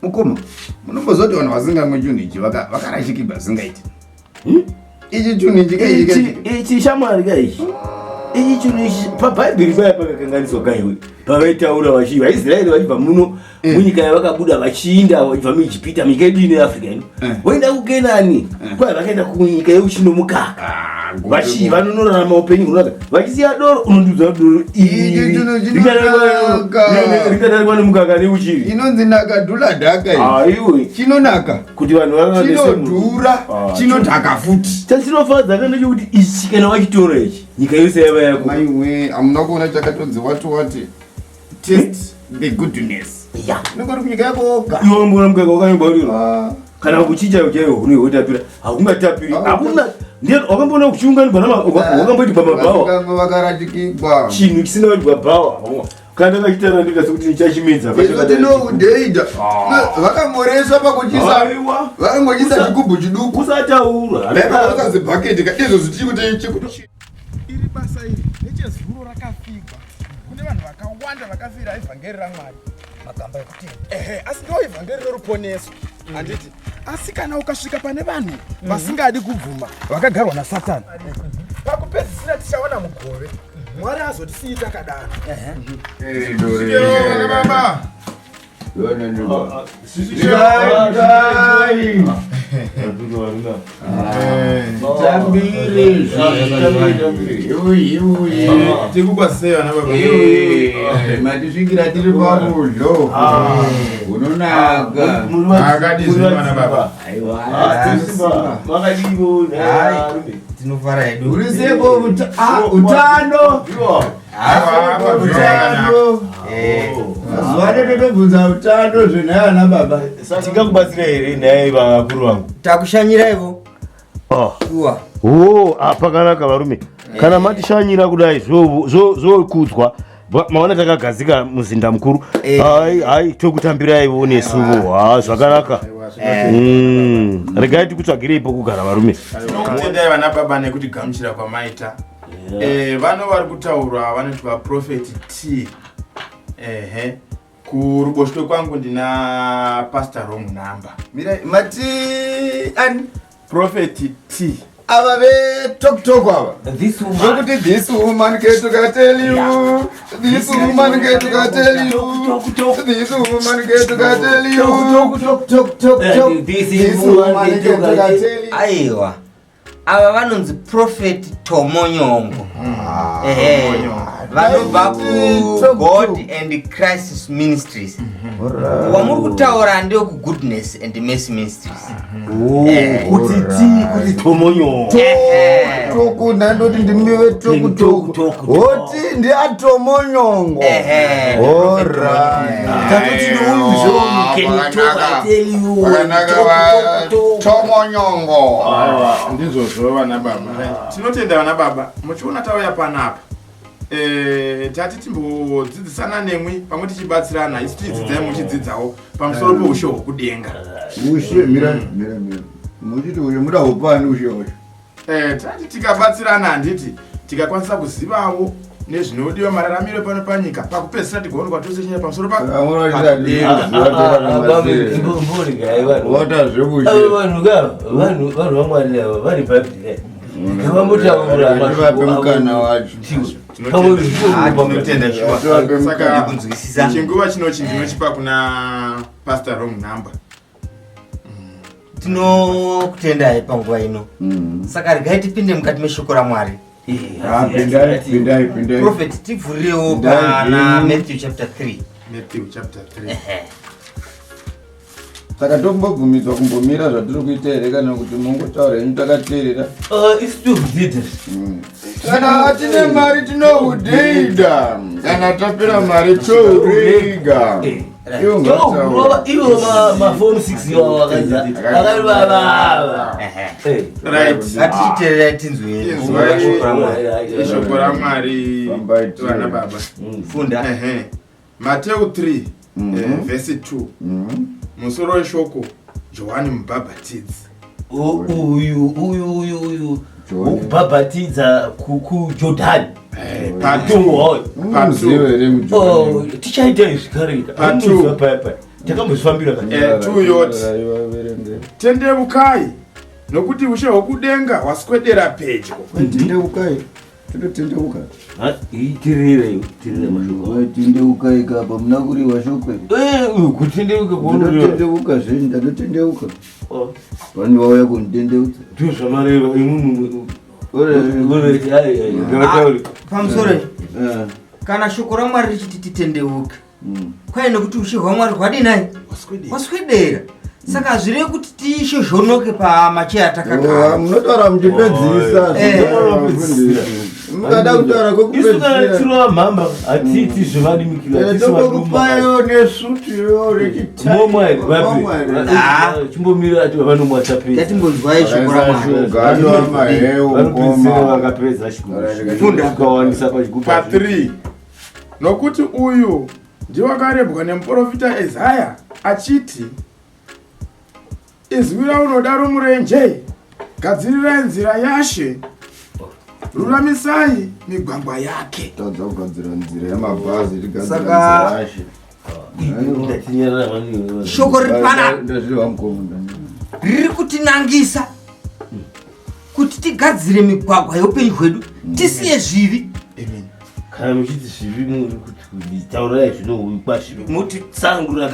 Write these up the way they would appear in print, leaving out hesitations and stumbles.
Mukoma. Munombozoti vanhu vasingamwe chinhu ichi vakarashikirwa vasingaiti. Ichi chinhu ichi shamwari ka ichi. Ichi chinhu ichi paBhaibheri paya pakakanganiswa kaiwe. Pavaitaura vaIsraeri vachibva muno munyika yavakabuda vachiinda vachibva muIjipita munyika yedu ino yeAfrica ino. Voenda kuKenani kwai vakaenda kunyika yeuchino mukaka. Vanonorarama upenyu hunaka vachisiya doro unondudza doro ringadarikwa nemukaka neuchiri inonzi nakadhula dhaka iwe chinonaka kuti vanhu chinodhura chinodhaka futi chatinofadza kana nechekuti ichi kana wachitora ichi nyika yose yava yako maiwe hamuna kuona chakatonzi wati taste the goodness nokoti kunyika yako oga iwe mbona mukaka wakanyobvaurira kana kuchicha chaiwo unohotapira hakungatapiri hakuna ndiye wakambona kuchiungana bana wakamboiti pamabhawa vakarachikigwa chinhu chisina kuti babhawa kana ndakachitara ndikasi kuti nichachimedza ndinoudheida vakamoresa pakuchisa vakangochisa chigubhu chiduku usataura vakazi bhaketi kaizvo zvichikuti iri basa iri nechezuro rakafika kune vanhu vakawanda vakafira ivhangeri raMwari magamba ekuti asi ndo ivhangeri roruponeso handiti asi kana ukasvika pane vanhu vasingadi kubvuma vakagarwa naSatani pakupedzisira tichaona mugove Mwari azotisiyi takadaro baba tikukwaseyo na baba matisvikira tiri pamudlo unonaka akadizimana baba tinofara hedu uriseko utano mazuva netotobvunza utano zvenayana baba tingakubatsira here naye vakuru vangu takushanyiraivo pakanaka varume kana matishanyira kudai zvokudzwa maona takagadzika muzinda mukuru hai tokutambiraivo nesuvo zvakanaka regai tikutsvagireipo kugara varume tinokutendai vana baba nekuti gamuchira kwamaita vano vari kutaurwa vanoti vaProfet T kuruboshwe kwangu ndina pastor wrong number mati ani Prophet T ava vetoktok ava zokuti this woman get to tell you this woman get to tell you this woman get to tell you this woman get to tell you aiwa ava vanonzi Prophet Tomonyongo vanobva kuGod and Christ Ministries wamuri kutaura ndio kuGoodness and Mercy Ministries kuti Tomonyongo tokuna ndoti ndimiwe tokutoku hoti ndiatomonyongo takuti ndiuzvo tomonyongo ndizvozvo vana baba tinotenda vana baba muchiona tauya panapa tati timbodzidzisana nemwi pamwe tichibatsirana isi tidzidzai muchidzidzawo pamusoro peushe hwekudenga ushe mira muchiti uyu muda upani ushe wacho tati tikabatsirana handiti tikakwanisa kuzivawo nezvinodiwa mararamiro pano panyika pakupedzisira tigoonekwa tose chinya pamusoro vanhu vamwari ava vari bhaibheri vape mukana wacho chinguva chinochi ndinochipa kuna pastor wrong number tinokutendai panguva ino saka regai tipinde mukati meshoko raMwari Prophet tivhurirewo pana Matthew chapter 3 saka tombobvumidzwa kumbomira zvatiri kuita here kana kuti mungotaura henyu takateerera isi tohudzidza kana hatine mari tinohudheidha kana tapera mari tohurega ivo mafoni 6 iwavo vakaivavava atichiteererai tinzwe shoko raMwari vana baba funda Matthew 3 verse 2 musoro weshoko Johani mubhabhatidzi uyu wokubhabhatidza kuJordani tichaita zvikareka takambozvifambira tuyoti tendeukai nokuti ushe hwokudenga hwaswedera pedyo. Tendeukai. Tendeukai. Tirira mashoko. Tendeukai kapa muna kuri washokwe. Kutendeuka tendeuka zvinda tendeuka. Vanhu vauya kunitendeutsa. Tuzvamareva imumu. Pamusoro kana shoko raMwari richiti titendeuke kwai nekuti ushe hwaMwari hwadinai waswedera. Saka hazvirei kuti tishozhonoke pamacheya takagara. Munotaura muchipedzisa. Mukada kutaura kwekupedzisira mhamba hatiti zvevadimikira tokupayo nesutiyo rechitaiMwari chimbomira ati vanomwatapedza yatimbonzwai shoko vakapedza ukawandisa pachigupa 3 nokuti uyu ndiwakarebwa nemuprofita Isaya achiti izwi raunoda romurenje gadzirirai nzira yaShe ruramisai migwagwa yake. Tadza kugadzira nzira yamabhazi tigadzira nzira yaShe. Shoko ripana riri kutinangisa kuti tigadzire migwagwa youpenyu hwedu tisiye zvivi. Kana muchiti zvivi muri kuti taurai zvinoukwazvivi muti tsangu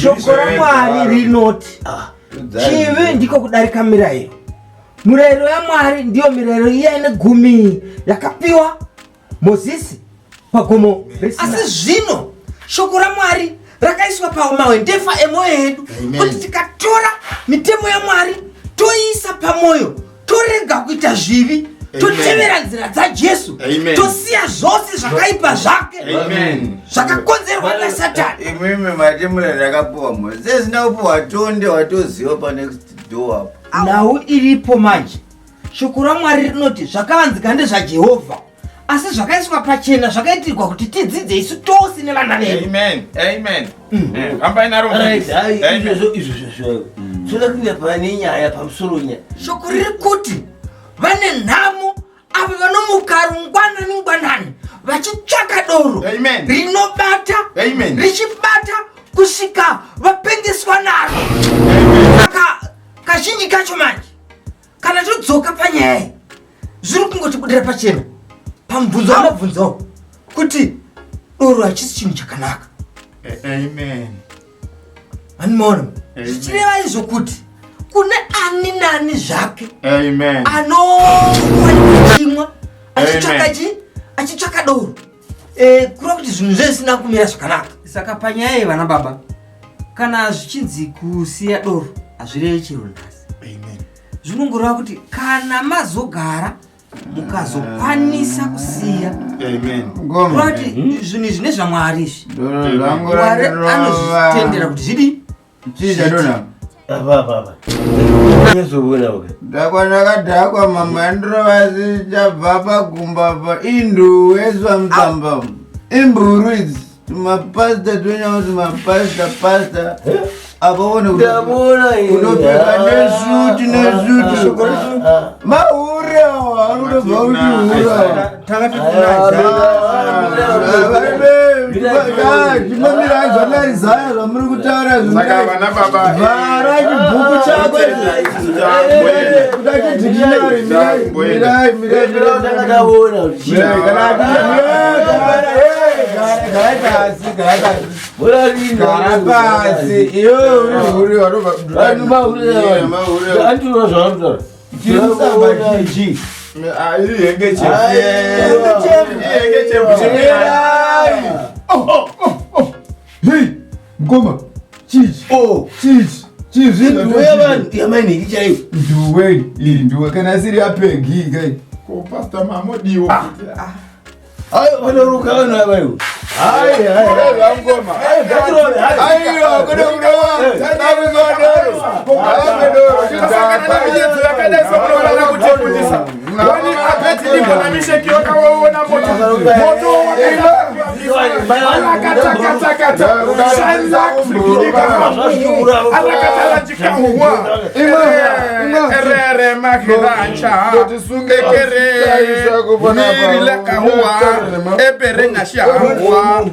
shoko raMwari rinoti chivi ndiko kudarika mirayiro. Mirayiro yaMwari ndiyo mirayiro iya ine 10 yakapiwa Mozisi pagomo. Asi zvino shoko raMwari rakaiswa pamawendefa emwoyo yedu kuti tikatora mitemo yaMwari toiisa pamoyo torega kuita zvivi totevera nzira dzaJesu tosiya zvose zvakaipa zvake zvakakonzerwa naSatani. Imwimwe matemura rakapuwa Mozisi ndaupuwa tonde watoziva panext door apo. Nhau iripo manje. Shoko raMwari rinoti zvakavanzika ndezvaJehovha asi zvakaiswa pachena zvakaitirwa kuti tidzidze isu tose nevana vedu. Amen. Hambai naro. Izvo toda kunya pane nyaya pamusoro nyaya. Shoko riri kuti vane nhamo avo vanomuka rungwanani vachitsvaka doro rinobata richibata kusvika vapengeswa naro. Kazhinji kacho manje kana todzoka panyaya zviri kungotibudira pachena pamubvunzo wamabvunzawo kuti doro hachisi chinhu chakanaka. Vanimoona zvichireva izvo kuti kune ani nani zvake anofanira kuchimwa achitsvaka doro kureva kuti zvinhu zvezvisina kumira zvakanaka. Saka panyaya vana baba kana zvichinzi kusiya doro hazvirevi chero nhasi. Zvinongoreva kuti kana mazogara mukazokwanisa kusiya kureva kuti zvinhu izvi nezvaMwari izvi Mwari anozvitendera kuti zvidi ndakwanakadhakwa mamhandiro vasichabva pagumba pa induweswa mutsamba imburu idzi tumapasta tonyawo tumapasta apaone unopfeka nesuti mahure awa anotobva kuti hura zvana Isaya zvamuri kutaura zvivara chibhuku chako kuda chidhikinari mirai pasi iyo uri Ngoma chichi nduwe kana siri apegi kai ko pastor mamodiwo ayo vanoruka vanhu avayo Makirancha, Miri Lakahua, Eperenga Shahua,